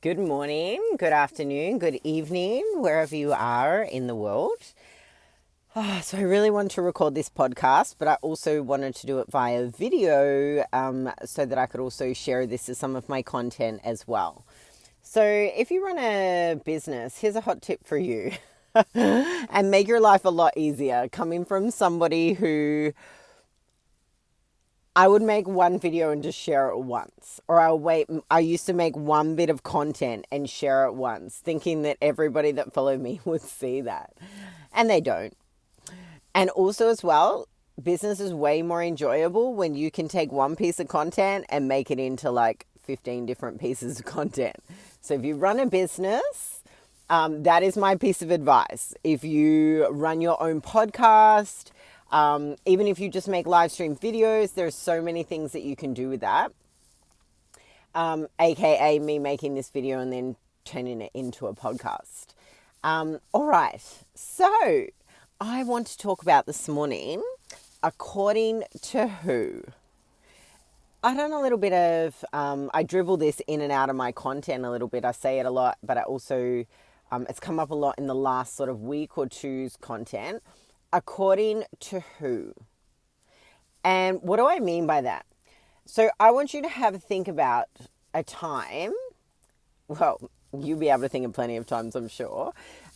Good morning, good afternoon, good evening, wherever you are in the world. So I really wanted to record this podcast, but I also wanted to do it via video so that I could also share this as some of my content as well. So if you run a business, here's a hot tip for you and make your life a lot easier coming from somebody who I would make one video and just share it once. Or I used to make one bit of content and share it once, thinking that everybody that followed me would see that. And they don't. And also as well, business is way more enjoyable when you can take one piece of content and make it into like 15 different pieces of content. So if you run a business, that is my piece of advice. If you run your own podcast, even if you just make live stream videos, there's so many things that you can do with that. AKA me making this video and then turning it into a podcast. All right. So I want to talk about this morning, according to who? I've done a little bit of, I dribble this in and out of my content a little bit. I say it a lot, but I also, it's come up a lot in the last sort of week or two's content. According to who? And what do I mean by that? So I want you to have a think about a time. Well, you'll be able to think of plenty of times, I'm sure.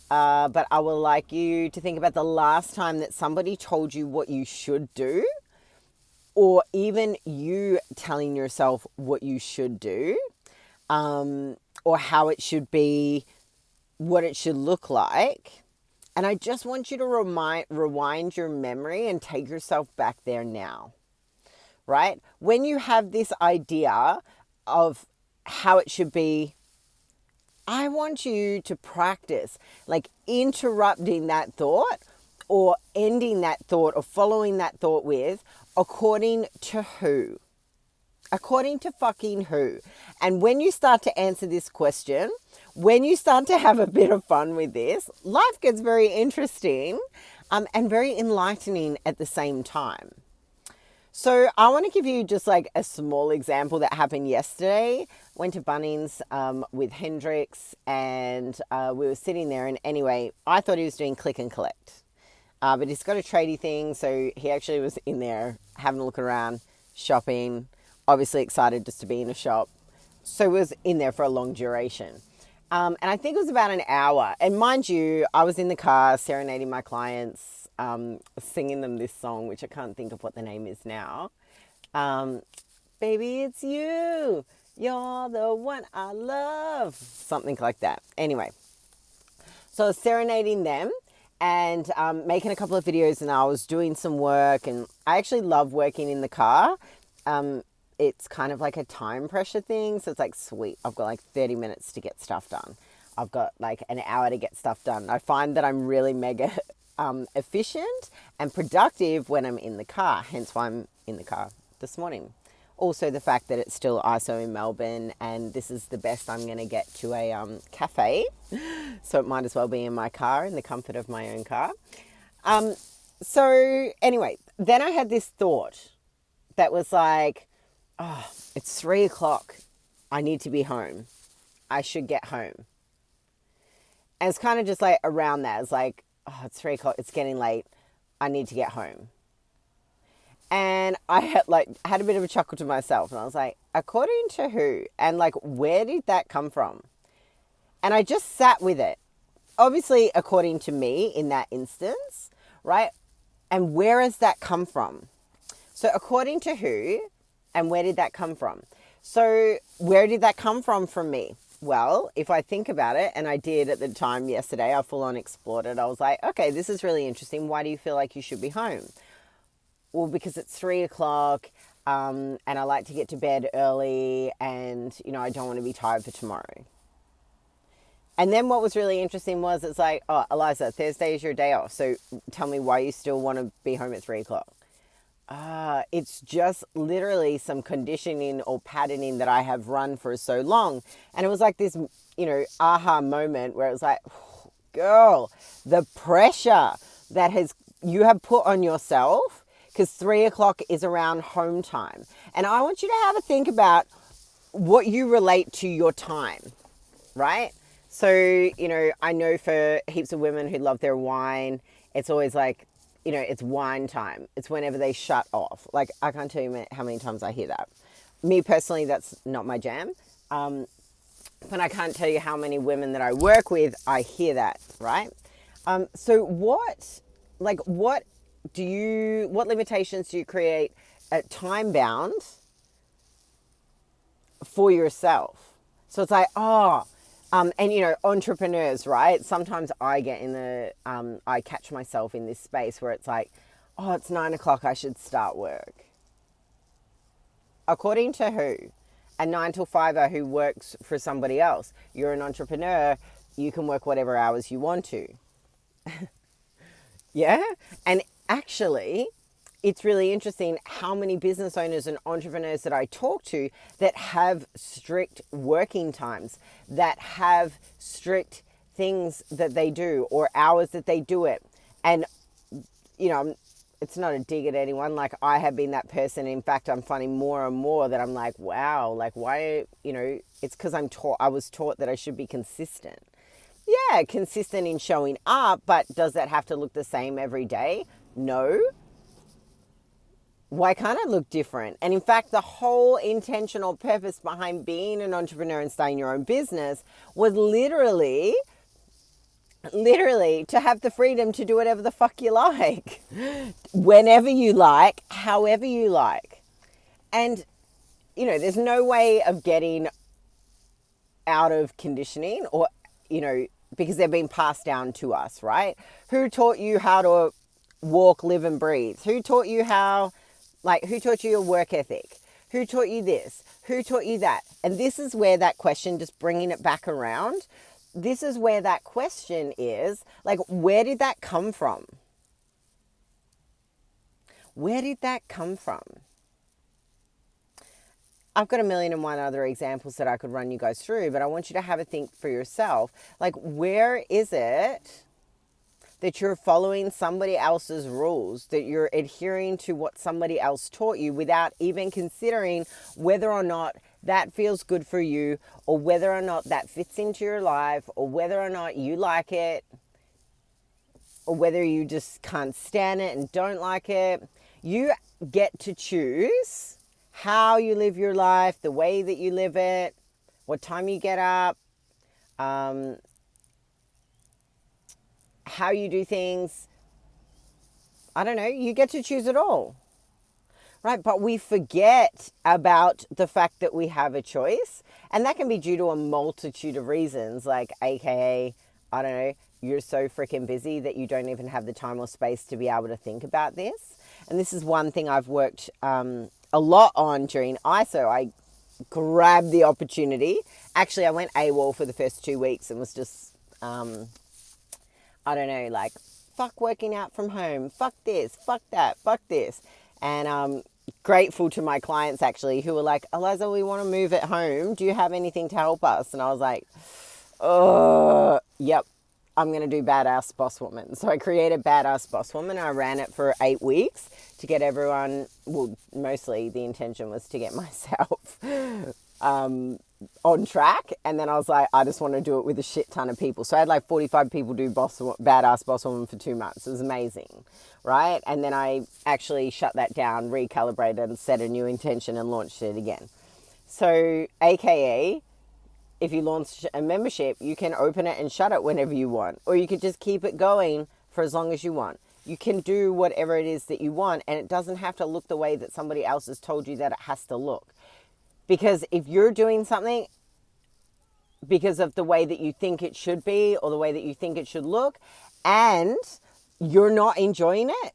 But I would like you to think about the last time that somebody told you what you should do, or even you telling yourself what you should do, or how it should be, what it should look like. And I just want you to rewind your memory and take yourself back there now, right? When you have this idea of how it should be, I want you to practice like interrupting that thought or ending that thought or following that thought with, according to who? According to fucking who? And when you start to answer this question, when you start to have a bit of fun with this, life gets very interesting and very enlightening at the same time. So I want to give you just like a small example that happened yesterday. Went to Bunnings with Hendrix and we were sitting there, and anyway, I thought he was doing click and collect. But he's got a tradie thing, so he actually was in there having a look around, shopping, obviously excited just to be in a shop. So he was in there for a long duration. And I think it was about an hour. And mind you, I was in the car serenading my clients, singing them this song, which I can't think of what the name is now. Baby, it's you. You're the one I love. Something like that. Anyway, so I was serenading them and making a couple of videos, and I was doing some work. And I actually love working in the car. It's kind of like a time pressure thing. So it's like, sweet, I've got like 30 minutes to get stuff done. I've got like an hour to get stuff done. I find that I'm really mega efficient and productive when I'm in the car. Hence why I'm in the car this morning. Also the fact that it's still ISO in Melbourne, and this is the best I'm going to get to a cafe. So it might as well be in my car, in the comfort of my own car. So anyway, then I had this thought that was like, oh, it's 3:00. I need to be home. I should get home. And it's kind of just like around that. It's like, oh, it's 3:00. It's getting late. I need to get home. And I had a bit of a chuckle to myself, and I was like, according to who? And like, where did that come from? And I just sat with it. Obviously, according to me in that instance, right? And where has that come from? So according to who? And where did that come from? So where did that come from me? Well, if I think about it, and I did at the time yesterday, I full on explored it. I was like, okay, this is really interesting. Why do you feel like you should be home? Well, because it's 3:00 and I like to get to bed early, and, you know, I don't want to be tired for tomorrow. And then what was really interesting was it's like, oh, Eliza, Thursday is your day off. So tell me why you still want to be home at 3:00. It's just literally some conditioning or patterning that I have run for so long. And it was like this, you know, aha moment where it was like, oh, girl, the pressure that you have put on yourself, because 3:00 is around home time. And I want you to have a think about what you relate to your time. right? So, I know for heaps of women who love their wine, it's always like, it's wine time. It's whenever they shut off. Like, I can't tell you how many times I hear that. Me personally, that's not my jam. But I can't tell you how many women that I work with, I hear that, right? So what limitations do you create at time bound for yourself? So it's like, entrepreneurs, right? Sometimes I get I catch myself in this space where it's like, oh, it's 9 o'clock, I should start work. According to who? A 9 to 5er who works for somebody else. You're an entrepreneur, you can work whatever hours you want to. Yeah? And actually, it's really interesting how many business owners and entrepreneurs that I talk to that have strict working times, that have strict things that they do or hours that they do it. And, it's not a dig at anyone. Like, I have been that person. In fact, I'm finding more and more that I'm like, wow, like, why, it's because I was taught that I should be consistent. Yeah, consistent in showing up, but does that have to look the same every day? No. Why can't I look different? And in fact, the whole intentional purpose behind being an entrepreneur and starting your own business was literally to have the freedom to do whatever the fuck you like, whenever you like, however you like. And, there's no way of getting out of conditioning or, because they've been passed down to us, right? Who taught you how to walk, live and breathe? Who taught you who taught you your work ethic? Who taught you this? Who taught you that? And this is where that question, just bringing it back around, this is where that question is, like, where did that come from? Where did that come from? I've got 1,000,001 other examples that I could run you guys through, but I want you to have a think for yourself. Like, where is it that you're following somebody else's rules, that you're adhering to what somebody else taught you without even considering whether or not that feels good for you, or whether or not that fits into your life, or whether or not you like it, or whether you just can't stand it and don't like it? You get to choose how you live your life, the way that you live it, what time you get up, how you do things. I don't know, you get to choose it all, right? But we forget about the fact that we have a choice, and that can be due to a multitude of reasons, like AKA, I don't know, you're so freaking busy that you don't even have the time or space to be able to think about this. And this is one thing I've worked a lot on during ISO. I grabbed the opportunity. Actually, I went AWOL for the first 2 weeks and was just, I don't know, like, fuck working out from home, fuck this, fuck that, fuck this. And I'm grateful to my clients, actually, who were like, Eliza, we want to move at home. Do you have anything to help us? And I was like, yep, I'm going to do Badass Boss Woman. So I created Badass Boss Woman. I ran it for 8 weeks to get everyone, well, mostly the intention was to get myself on track. And then I was like, I just want to do it with a shit ton of people. So I had like 45 people do Badass Boss Woman for 2 months. It was amazing, right? And then I actually shut that down, recalibrated and set a new intention and launched it again. So AKA, if you launch a membership, you can open it and shut it whenever you want, or you could just keep it going for as long as you want. You can do whatever it is that you want, and it doesn't have to look the way that somebody else has told you that it has to look. Because if you're doing something because of the way that you think it should be or the way that you think it should look, and you're not enjoying it,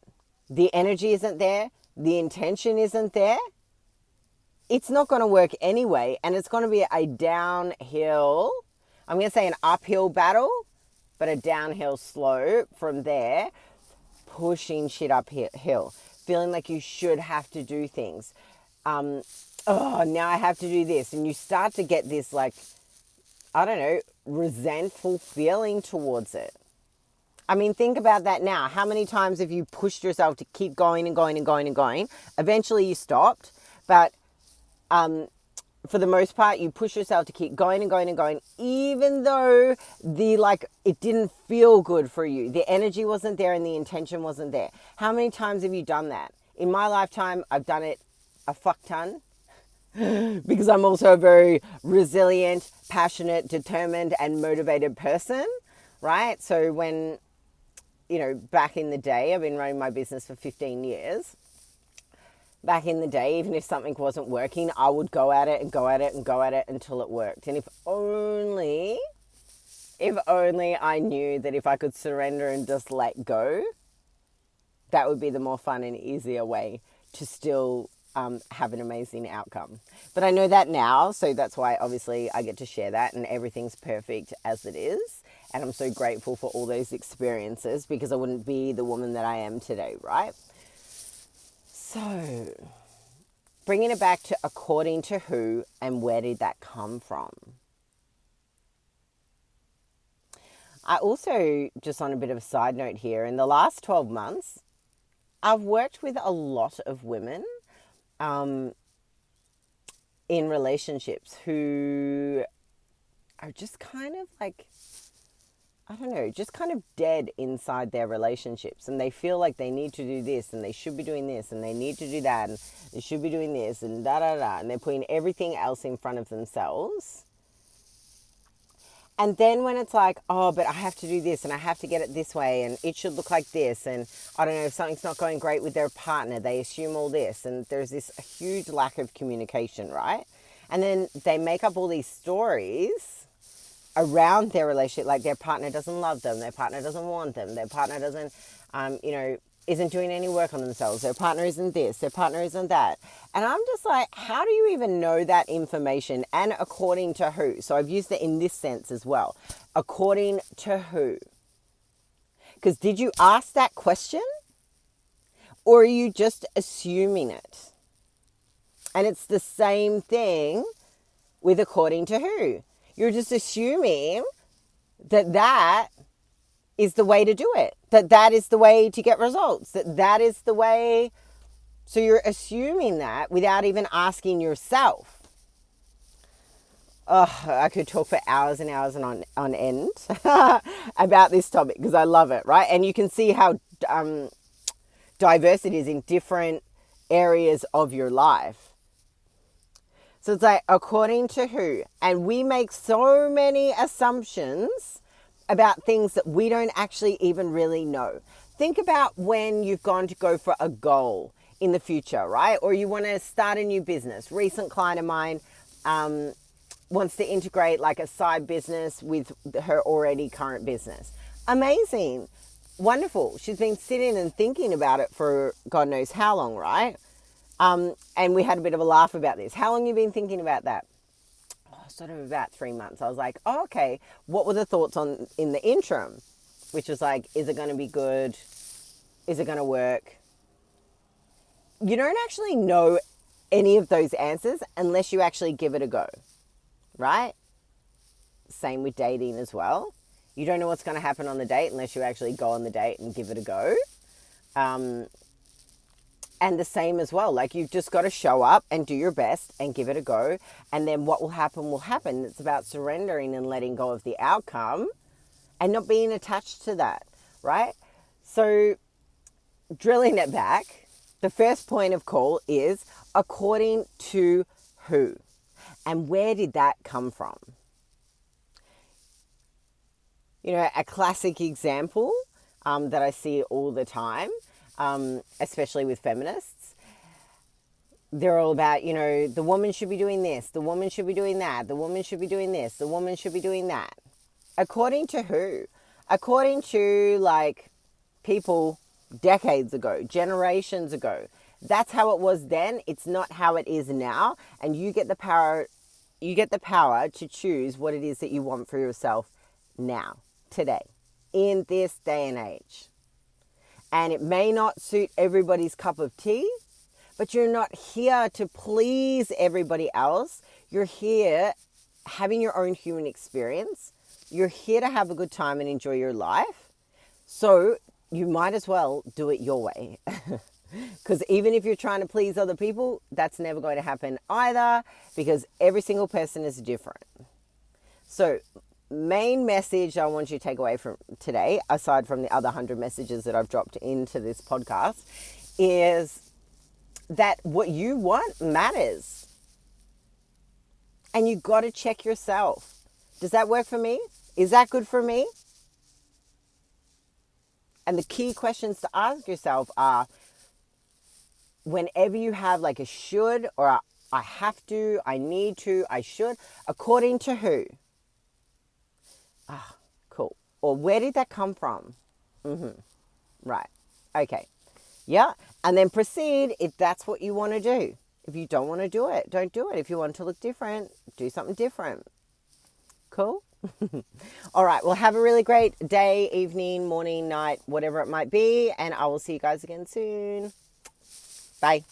the energy isn't there, the intention isn't there, it's not going to work anyway. And it's going to be a downhill, I'm going to say an uphill battle, but a downhill slope from there, pushing shit uphill, feeling like you should have to do things. Oh, now I have to do this. And you start to get this, like, I don't know, resentful feeling towards it. I mean, think about that now. How many times have you pushed yourself to keep going and going and going and going? Eventually you stopped, but for the most part, you push yourself to keep going and going and going, even though it didn't feel good for you. The energy wasn't there and the intention wasn't there. How many times have you done that? In my lifetime, I've done it a fuck ton because I'm also a very resilient, passionate, determined, and motivated person, right? So when, back in the day, I've been running my business for 15 years. Back in the day, even if something wasn't working, I would go at it and go at it and go at it until it worked. And if only I knew that if I could surrender and just let go, that would be the more fun and easier way to still have an amazing outcome. But I know that now, so that's why obviously I get to share that, and everything's perfect as it is. And I'm so grateful for all those experiences, because I wouldn't be the woman that I am today, right? So, bringing it back to according to who and where did that come from? I also, just on a bit of a side note here, in the last 12 months, I've worked with a lot of women in relationships who are just kind of like, I don't know, just kind of dead inside their relationships, and they feel like they need to do this and they should be doing this and they need to do that and they should be doing this and and they're putting everything else in front of themselves. And then when it's like, oh, but I have to do this and I have to get it this way and it should look like this, and I don't know, if something's not going great with their partner, they assume all this, and there's this huge lack of communication, right? And then they make up all these stories around their relationship, like their partner doesn't love them, their partner doesn't want them, their partner doesn't, isn't doing any work on themselves, their partner isn't this, their partner isn't that. And I'm just like, how do you even know that information, and according to who? So I've used it in this sense as well. According to who? Because did you ask that question, or are you just assuming it? And it's the same thing with according to who. You're just assuming that is the way to do it, that is the way to get results, that is the way. So you're assuming that without even asking yourself. Oh, I could talk for hours and hours and on end about this topic, because I love it, right? And you can see how diverse it is in different areas of your life. So it's like, according to who? And we make so many assumptions about things that we don't actually even really know. Think about when you've gone to go for a goal in the future, right? Or you want to start a new business. Recent client of mine wants to integrate like a side business with her already current business. Amazing. Wonderful. She's been sitting and thinking about it for God knows how long, right? And we had a bit of a laugh about this. How long have you been thinking about that? Oh, sort of about 3 months. I was like, oh, okay. What were the thoughts in the interim? Which was like, is it going to be good? Is it going to work? You don't actually know any of those answers unless you actually give it a go, right? Same with dating as well. You don't know what's going to happen on the date unless you actually go on the date and give it a go. And the same as well, like you've just got to show up and do your best and give it a go. And then what will happen will happen. It's about surrendering and letting go of the outcome and not being attached to that, right? So drilling it back, the first point of call is according to who? And where did that come from? You know, a classic example that I see all the time, especially with feminists, they're all about, you know, the woman should be doing this, the woman should be doing that, the woman should be doing this, the woman should be doing that. According to who? According to like people decades ago, generations ago. That's how it was then. It's not how it is now. And you get the power to choose what it is that you want for yourself now, today, in this day and age. And it may not suit everybody's cup of tea, but you're not here to please everybody else. You're here having your own human experience. You're here to have a good time and enjoy your life. So you might as well do it your way. Because even if you're trying to please other people, that's never going to happen either, because every single person is different. So, main message I want you to take away from today, aside from the other 100 messages that I've dropped into this podcast, is that what you want matters. And you got to check yourself. Does that work for me? Is that good for me? And the key questions to ask yourself are, whenever you have like a should or a I have to, I need to, I should, according to who? Ah, cool. Or where did that come from? Right. Okay. Yeah. And then proceed if that's what you want to do. If you don't want to do it, don't do it. If you want to look different, do something different. Cool? All right. Well, have a really great day, evening, morning, night, whatever it might be. And I will see you guys again soon. Bye.